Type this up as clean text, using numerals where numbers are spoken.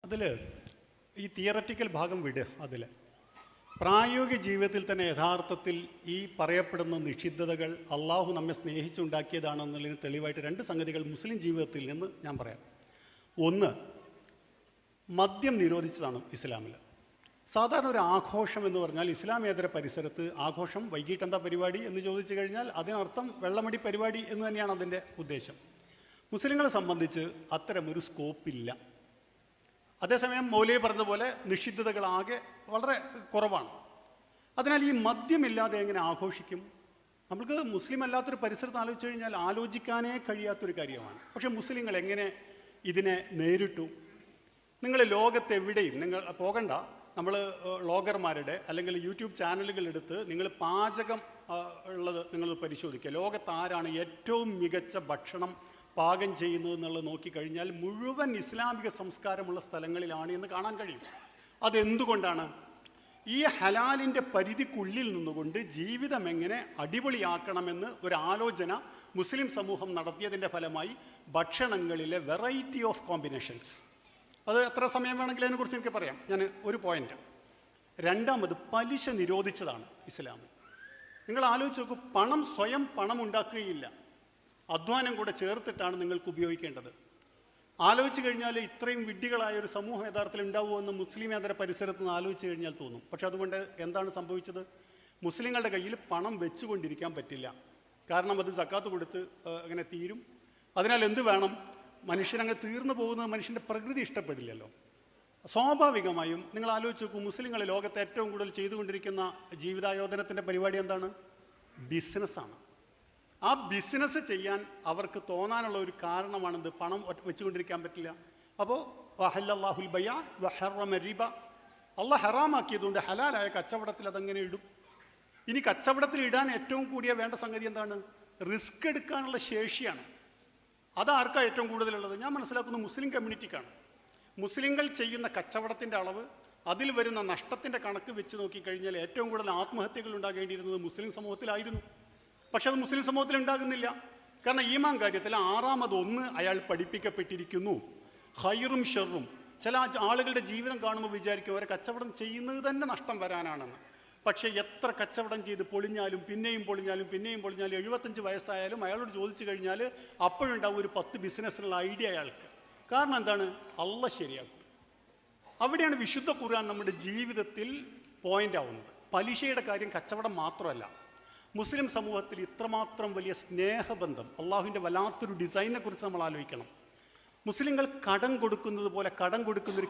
അതിൽ ഈ തിയററ്റിക്കൽ ഭാഗം വിടുക. അതിൽ പ്രായോഗിക ജീവിതത്തിൽ തന്നെ യഥാർത്ഥത്തിൽ ഈ പറയപ്പെടുന്ന നിഷിദ്ധതകൾ അള്ളാഹു നമ്മെ സ്നേഹിച്ചുണ്ടാക്കിയതാണെന്നുള്ളതിന് തെളിവായിട്ട് രണ്ട് സംഗതികൾ മുസ്ലിം ജീവിതത്തിൽ നിന്ന് ഞാൻ പറയാം. ഒന്ന്, മദ്യം നിരോധിച്ചതാണ് ഇസ്ലാമിൽ. സാധാരണ ഒരു ആഘോഷം എന്ന് പറഞ്ഞാൽ ഇസ്ലാമേതര പരിസരത്ത് ആഘോഷം, വൈകിട്ട് എന്താ പരിപാടി എന്ന് ചോദിച്ചു കഴിഞ്ഞാൽ അതിനർത്ഥം വെള്ളമടി പരിപാടി എന്ന് തന്നെയാണ് അതിൻ്റെ ഉദ്ദേശം. മുസ്ലിങ്ങളെ സംബന്ധിച്ച് അത്തരമൊരു സ്കോപ്പില്ല. അതേസമയം മൗലവി പറഞ്ഞതുപോലെ നിഷിദ്ധതകളാകെ വളരെ കുറവാണ്. അതിനാൽ ഈ മദ്യമില്ലാതെ എങ്ങനെ ആഘോഷിക്കും? നമുക്ക് മുസ്ലിം അല്ലാത്തൊരു പരിസരത്ത് ആലോചിച്ച് കഴിഞ്ഞാൽ ആലോചിക്കാനേ കഴിയാത്തൊരു കാര്യമാണ്. പക്ഷേ മുസ്ലിങ്ങൾ എങ്ങനെ ഇതിനെ നേരിട്ടു? നിങ്ങൾ ലോകത്തെവിടെയും നിങ്ങൾ പോകണ്ട, നമ്മൾ വ്ളോഗർമാരുടെ അല്ലെങ്കിൽ യൂട്യൂബ് ചാനലുകൾ എടുത്ത് നിങ്ങൾ പാചകം ഉള്ളത് നിങ്ങൾ പരിശോധിക്കുക. ലോകത്ത് ആരാണ് ഏറ്റവും മികച്ച ഭക്ഷണം പാകം ചെയ്യുന്നത് എന്നുള്ളത് നോക്കിക്കഴിഞ്ഞാൽ മുഴുവൻ ഇസ്ലാമിക സംസ്കാരമുള്ള സ്ഥലങ്ങളിലാണ് എന്ന് കാണാൻ കഴിയും. അതെന്തുകൊണ്ടാണ്? ഈ ഹലാലിൻ്റെ പരിധിക്കുള്ളിൽ നിന്നുകൊണ്ട് ജീവിതം എങ്ങനെ അടിപൊളിയാക്കണമെന്ന് ഒരാലോചന മുസ്ലിം സമൂഹം നടത്തിയതിൻ്റെ ഫലമായി ഭക്ഷണങ്ങളിലെ വെറൈറ്റി ഓഫ് കോമ്പിനേഷൻസ്, അത് എത്ര സമയം വേണമെങ്കിലും അതിനെക്കുറിച്ച് എനിക്ക് പറയാം. ഞാൻ ഒരു പോയിൻ്റ്. രണ്ടാമത്, പലിശ നിരോധിച്ചതാണ് ഇസ്ലാം. നിങ്ങൾ ആലോചിച്ച് നോക്കൂ, പണം സ്വയം പണം ഉണ്ടാക്കുകയില്ല, അധ്വാനം കൂടെ ചേർത്തിട്ടാണ് നിങ്ങൾക്ക് ഉപയോഗിക്കേണ്ടത്. ആലോചിച്ച് കഴിഞ്ഞാൽ ഇത്രയും വിഡ്ഢികളായ ഒരു സമൂഹം യഥാർത്ഥത്തിൽ ഉണ്ടാവുമെന്ന് മുസ്ലിമേതര പരിസരത്ത് നിന്ന് ആലോചിച്ച് കഴിഞ്ഞാൽ തോന്നും. പക്ഷെ അതുകൊണ്ട് എന്താണ് സംഭവിച്ചത്? മുസ്ലിങ്ങളുടെ കയ്യിൽ പണം വെച്ചുകൊണ്ടിരിക്കാൻ പറ്റില്ല. കാരണം അത് സക്കാത്ത് കൊടുത്ത് അങ്ങനെ തീരും. അതിനാൽ എന്ത് വേണം? മനുഷ്യനങ്ങ് തീർന്നു പോകുന്നത് മനുഷ്യൻ്റെ പ്രകൃതി ഇഷ്ടപ്പെടില്ലല്ലോ. സ്വാഭാവികമായും നിങ്ങൾ ആലോചിച്ച് നോക്കൂ, മുസ്ലിങ്ങൾ ലോകത്ത് ഏറ്റവും കൂടുതൽ ചെയ്തുകൊണ്ടിരിക്കുന്ന ജീവിതായോധനത്തിൻ്റെ പരിപാടി എന്താണ്? ബിസിനസ്സാണ്. ആ ബിസിനസ് ചെയ്യാൻ അവർക്ക് തോന്നാനുള്ള ഒരു കാരണമാണെന്ത്? പണം വെച്ചുകൊണ്ടിരിക്കാൻ പറ്റില്ല. അപ്പോൾ വഹല്ലല്ലാഹുൽ ബൈഅ വഹറമ റിബ, അള്ളാഹ് ഹറാമാക്കിയതുകൊണ്ട് ഹലാലായ കച്ചവടത്തിൽ അതെങ്ങനെ ഇടും? ഇനി കച്ചവടത്തിൽ ഇടാൻ ഏറ്റവും കൂടിയ വേണ്ട സംഗതി എന്താണ്? റിസ്ക് എടുക്കാനുള്ള ശേഷിയാണ്. അതാർക്കാണ് ഏറ്റവും കൂടുതലുള്ളത്? ഞാൻ മനസ്സിലാക്കുന്നത് മുസ്ലിം കമ്മ്യൂണിറ്റിക്കാണ്. മുസ്ലിങ്ങൾ ചെയ്യുന്ന കച്ചവടത്തിൻ്റെ അളവ്, അതിൽ വരുന്ന നഷ്ടത്തിൻ്റെ കണക്ക് വെച്ച് നോക്കിക്കഴിഞ്ഞാൽ ഏറ്റവും കൂടുതൽ ആത്മഹത്യകൾ ഉണ്ടാകേണ്ടിയിരുന്നത് മുസ്ലിം സമൂഹത്തിലായിരുന്നു. പക്ഷെ അത് മുസ്ലിം സമൂഹത്തിൽ ഉണ്ടാകുന്നില്ല. കാരണം ഈമാൻ കാര്യത്തിൽ ആറാമതൊന്ന് അയാൾ പഠിപ്പിക്കപ്പെട്ടിരിക്കുന്നു, ഖൈറും ഷെറും. ചില ആളുകളുടെ ജീവിതം കാണുമ്പോൾ വിചാരിക്കും അവരെ കച്ചവടം ചെയ്യുന്നത് തന്നെ നഷ്ടം വരാനാണെന്ന്. പക്ഷേ എത്ര കച്ചവടം ചെയ്ത് പൊളിഞ്ഞാലും പിന്നെയും പൊളിഞ്ഞാലും 75 വയസ്സായാലും അയാളോട് ചോദിച്ചു കഴിഞ്ഞാൽ അപ്പോഴുണ്ടാവും ഒരു 10 ബിസിനസ്സിനുള്ള ഐഡിയ അയാൾക്ക്. കാരണം എന്താണ്? അള്ളാഹ് ശരിയാക്കും. അവിടെയാണ് വിശുദ്ധ ഖുർആൻ നമ്മുടെ ജീവിതത്തിൽ പോയിൻ്റ് ആവുന്നത്. പലിശയുടെ കാര്യം കച്ചവടം മാത്രമല്ല, മുസ്ലിം സമൂഹത്തിൽ ഇത്രമാത്രം വലിയ സ്നേഹബന്ധം, അള്ളാഹുവിൻ്റെ വല്ലാത്തൊരു ഡിസൈനെ കുറിച്ച് നമ്മൾ ആലോചിക്കണം. മുസ്ലിങ്ങൾ കടം കൊടുക്കുന്നത് പോലെ കടം കൊടുക്കുന്നൊരു